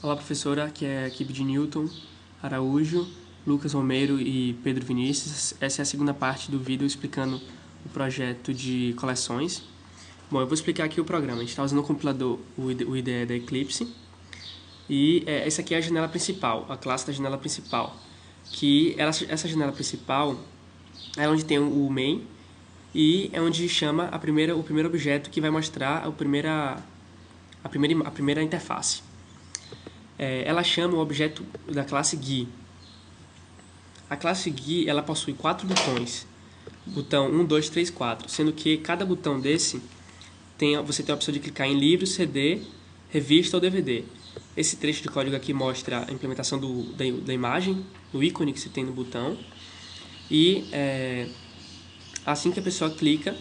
Olá, professora, aqui é a equipe de Newton, Araújo, Lucas Romero e Pedro Vinícius. Essa é a segunda parte do vídeo explicando o projeto de coleções. Bom, eu vou explicar aqui o programa. A gente está usando o compilador, o IDE da Eclipse. E essa aqui é a janela principal, a classe da janela principal. Essa janela principal é onde tem o main e é onde chama o primeiro objeto que vai mostrar a primeira interface. Ela chama o objeto da classe GUI. A classe GUI ela possui 4 botões, botão 1, 2, 3, 4, sendo que cada botão desse você tem a opção de clicar em livro, CD, revista ou DVD. Esse trecho de código aqui mostra a implementação da imagem, do ícone que você tem no botão, e assim que a pessoa clica,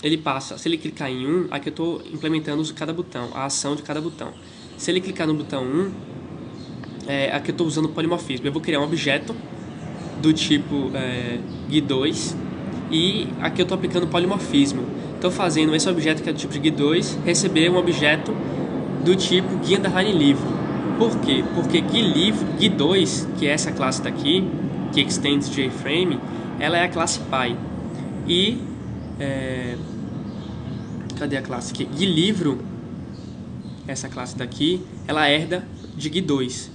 ele passa, se ele clicar em um, aqui eu estou implementando cada botão, a ação de cada botão. Se ele clicar no botão 1, aqui eu estou usando polimorfismo. Eu vou criar um objeto do tipo GUI2 e aqui eu estou aplicando polimorfismo. Estou fazendo esse objeto que é do tipo de GUI2 receber um objeto do tipo GUI_livro. Por quê? Porque GUI2, que é essa classe daqui, que extends JFrame, ela é a classe Py. E cadê a classe aqui? GUI_livro, essa classe daqui, ela herda de GUI2.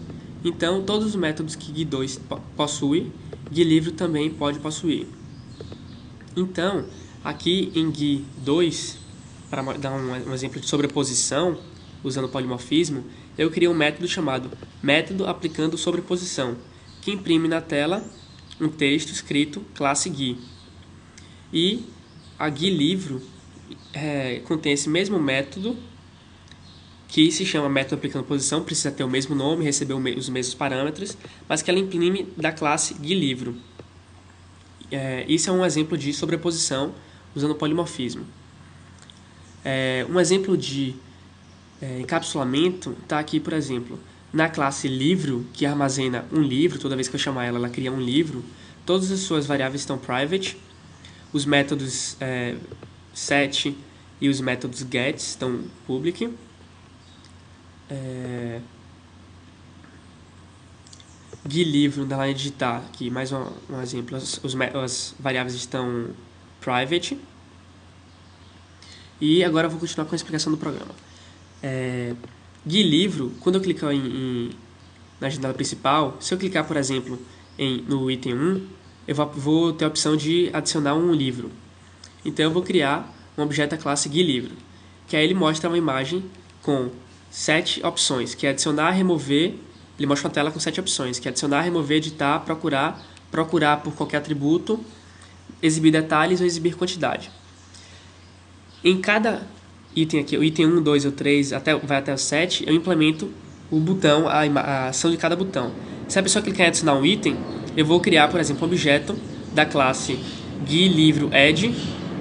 Então, todos os métodos que GUI2 possui, GUI_livro também pode possuir. Então, aqui em GUI2, para dar um exemplo de sobreposição, usando polimorfismo, eu criei um método chamado método aplicando sobreposição, que imprime na tela um texto escrito classe GUI. E a GUI_livro contém esse mesmo método, que se chama método aplicando posição, precisa ter o mesmo nome, receber os mesmos parâmetros, mas que ela imprime da classe GUI_livro. Isso é um exemplo de sobreposição usando polimorfismo. Um exemplo de encapsulamento está aqui, por exemplo, na classe livro, que armazena um livro. Toda vez que eu chamar ela cria um livro. Todas as suas variáveis estão private. Os métodos set e os métodos get estão public. GUI_livro, underline digitar, aqui mais um exemplo, as variáveis estão private. E agora eu vou continuar com a explicação do programa. GUI_livro, quando eu clicar na janela principal, se eu clicar, por exemplo, no item 1, eu vou ter a opção de adicionar um livro. Então eu vou criar um objeto da classe GUI_livro, que aí ele mostra uma imagem com 7 opções, que é adicionar, remover. Ele mostra uma tela com 7 opções, que é adicionar, remover, editar, procurar por qualquer atributo, exibir detalhes ou exibir quantidade. Em cada item aqui, o item 1, 2 ou 3, vai até o 7, eu implemento o botão, a ação de cada botão. Se a pessoa clicar em adicionar um item, eu vou criar, por exemplo, um objeto da classe GUI_livro_add,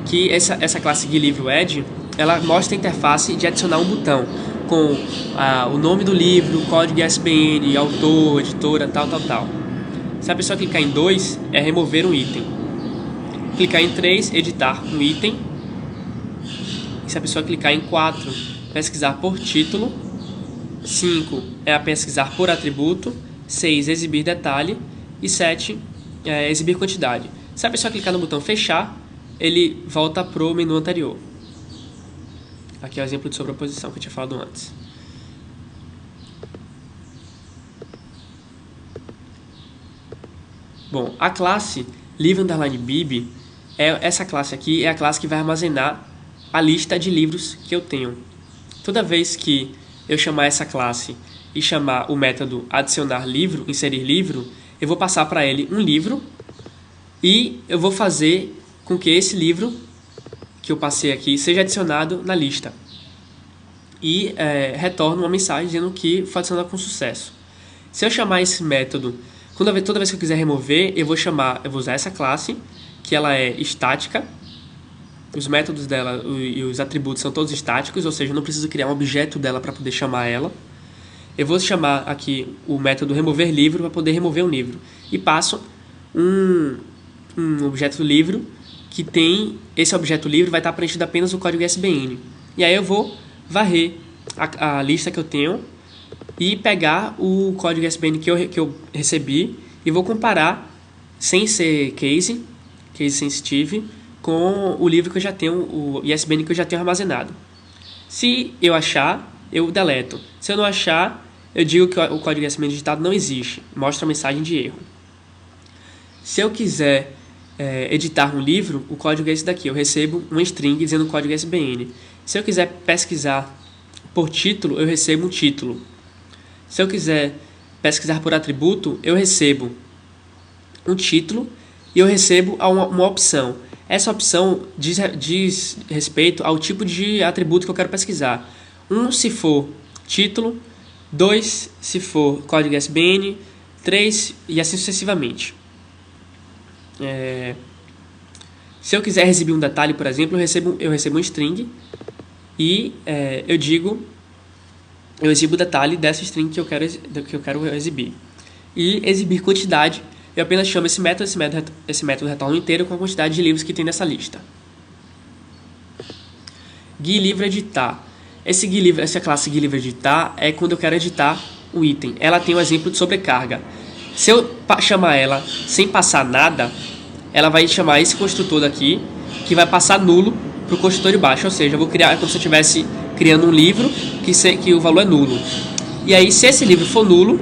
que essa classe GUI_livro_add, ela mostra a interface de adicionar um botão, com o nome do livro, código ISBN, autor, editora, tal. Se a pessoa clicar em 2, é remover um item. Clicar em 3, editar um item. E se a pessoa clicar em 4, pesquisar por título. 5 é a pesquisar por atributo. 6, exibir detalhe. E 7, exibir quantidade. Se a pessoa clicar no botão fechar, ele volta para o menu anterior. Aqui é o exemplo de sobreposição que eu tinha falado antes. Bom, a classe livro_bib, essa classe aqui é a classe que vai armazenar a lista de livros que eu tenho. Toda vez que eu chamar essa classe e chamar o método adicionar livro, inserir livro, eu vou passar para ele um livro e eu vou fazer com que esse livro que eu passei aqui seja adicionado na lista. E retorno uma mensagem dizendo que foi adicionado com sucesso. Se eu chamar esse método, toda vez que eu quiser remover, eu vou usar essa classe, que ela é estática. Os métodos dela e os atributos são todos estáticos, ou seja, eu não preciso criar um objeto dela para poder chamar ela. Eu vou chamar aqui o método remover livro para poder remover um livro. E passo um objeto livro que tem... Esse objeto livre vai estar preenchido apenas o código ISBN. E aí eu vou varrer a lista que eu tenho e pegar o código ISBN que eu recebi e vou comparar, sem ser case sensitive, com o livro que eu já tenho, o ISBN que eu já tenho armazenado. Se eu achar, eu deleto. Se eu não achar, eu digo que o código ISBN digitado não existe. Mostra a mensagem de erro. Se eu quiser editar um livro, o código é esse daqui. Eu recebo uma string dizendo o código ISBN. Se eu quiser pesquisar por título, eu recebo um título. Se eu quiser pesquisar por atributo, eu recebo um título e eu recebo uma opção. Essa opção diz respeito ao tipo de atributo que eu quero pesquisar. 1 se for título, 2 se for código ISBN, 3 e assim sucessivamente. Se eu quiser exibir um detalhe, por exemplo, eu recebo um string e eu exibo o detalhe dessa string que eu quero exibir. E exibir quantidade, eu apenas chamo esse método retorna inteiro com a quantidade de livros que tem nessa lista. GuiLivro editar. Essa classe GuiLivro editar é quando eu quero editar o item. Ela tem um exemplo de sobrecarga. Se eu chamar ela sem passar nada, ela vai chamar esse construtor daqui, que vai passar nulo para o construtor de baixo. Ou seja, eu vou criar como se eu estivesse criando um livro que o valor é nulo. E aí, se esse livro for nulo,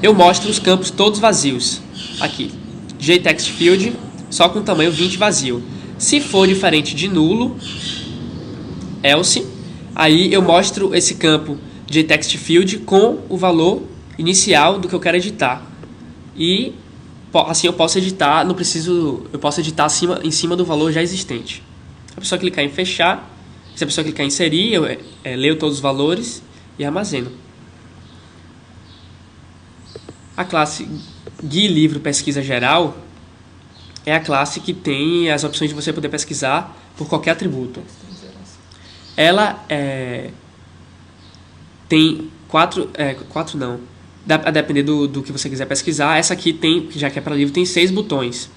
eu mostro os campos todos vazios. Aqui, JTextField, só com tamanho 20 vazio. Se for diferente de nulo, else, aí eu mostro esse campo JTextField com o valor inicial do que eu quero editar. E assim eu posso editar, eu posso editar em cima do valor já existente. Se a pessoa clicar em fechar, se a pessoa clicar em inserir, eu leio todos os valores e armazeno. A classe GuiLivro Pesquisa Geral é a classe que tem as opções de você poder pesquisar por qualquer atributo. Ela tem a depender do que você quiser pesquisar. Essa aqui tem, já que é para livro, tem 6 botões.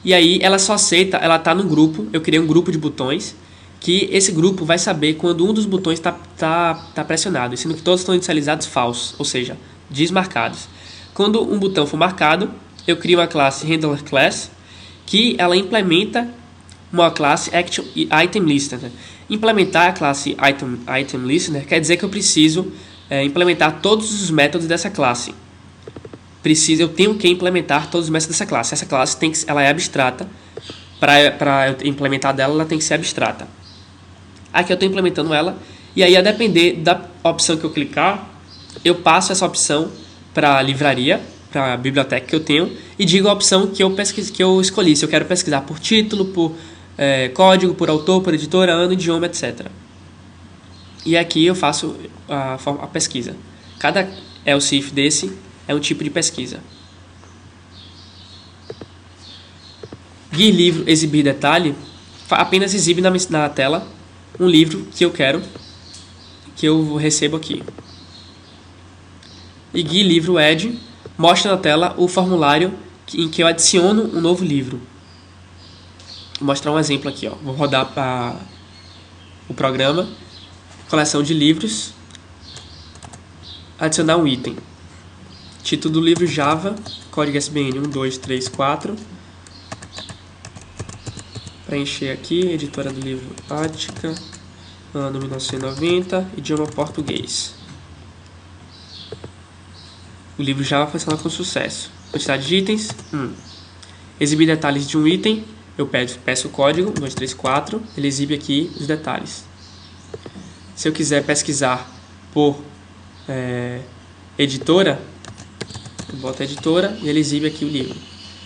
E aí ela só aceita, ela está no grupo, eu criei um grupo de botões, que esse grupo vai saber quando um dos botões está pressionado, sendo que todos estão inicializados falsos, ou seja, desmarcados. Quando um botão for marcado, eu crio uma classe HandlerClass, que ela implementa uma classe ActionItemListener. Implementar a classe ItemListener quer dizer que eu preciso implementar todos os métodos dessa classe. Eu tenho que implementar todos os métodos dessa classe. Essa classe ela é abstrata. Para eu implementar dela, ela tem que ser abstrata. Aqui eu estou implementando ela. E aí, a depender da opção que eu clicar, eu passo essa opção para a livraria, para a biblioteca que eu tenho, e digo a opção que eu escolhi. Se eu quero pesquisar por título, por código, por autor, por editora, ano, idioma, etc. E aqui eu faço a pesquisa. Cada else if desse é um tipo de pesquisa. GuiLivro exibir detalhe apenas exibe na tela um livro que eu quero, que eu recebo aqui. E GuiLivro add mostra na tela o formulário em que eu adiciono um novo livro. Vou mostrar um exemplo aqui. Vou rodar o programa, coleção de livros, adicionar um item. Título do livro Java, código ISBN 1, 2, 3, 4. Preencher aqui, editora do livro Ática, ano 1990, idioma português. O livro Java funciona com sucesso. Quantidade de itens, 1. Exibir detalhes de um item, eu peço o código, 1, 2, 3, 4, ele exibe aqui os detalhes. Se eu quiser pesquisar por editora, eu boto a editora e ele exibe aqui o livro.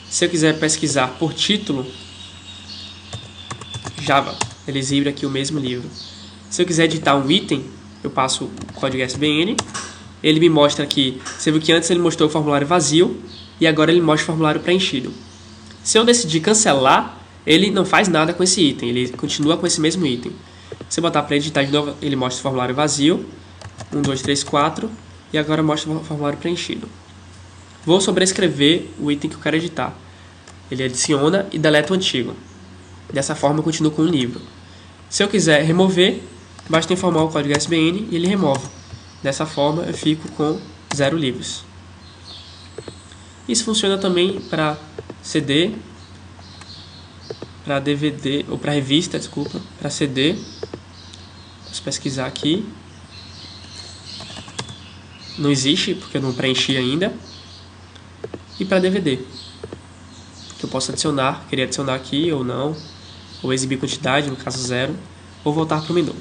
Se eu quiser pesquisar por título, Java, ele exibe aqui o mesmo livro. Se eu quiser editar um item, eu passo o código ISBN, ele me mostra aqui, você viu que antes ele mostrou o formulário vazio e agora ele mostra o formulário preenchido. Se eu decidir cancelar, ele não faz nada com esse item, ele continua com esse mesmo item. Se eu botar para editar de novo, ele mostra o formulário vazio, 1, 2, 3, 4, e agora mostra o formulário preenchido. Vou sobrescrever o item que eu quero editar. Ele adiciona e deleta o antigo. Dessa forma eu continuo com o livro. Se eu quiser remover, Basta informar o código ISBN e ele remove. Dessa forma eu fico com 0 livros. Isso funciona também para CD, para DVD, ou para revista, desculpa, para CD. Posso pesquisar aqui. Não existe, porque eu não preenchi ainda. E para DVD, que eu posso adicionar, querer adicionar aqui ou não, ou exibir quantidade, no caso 0, ou voltar para o menu.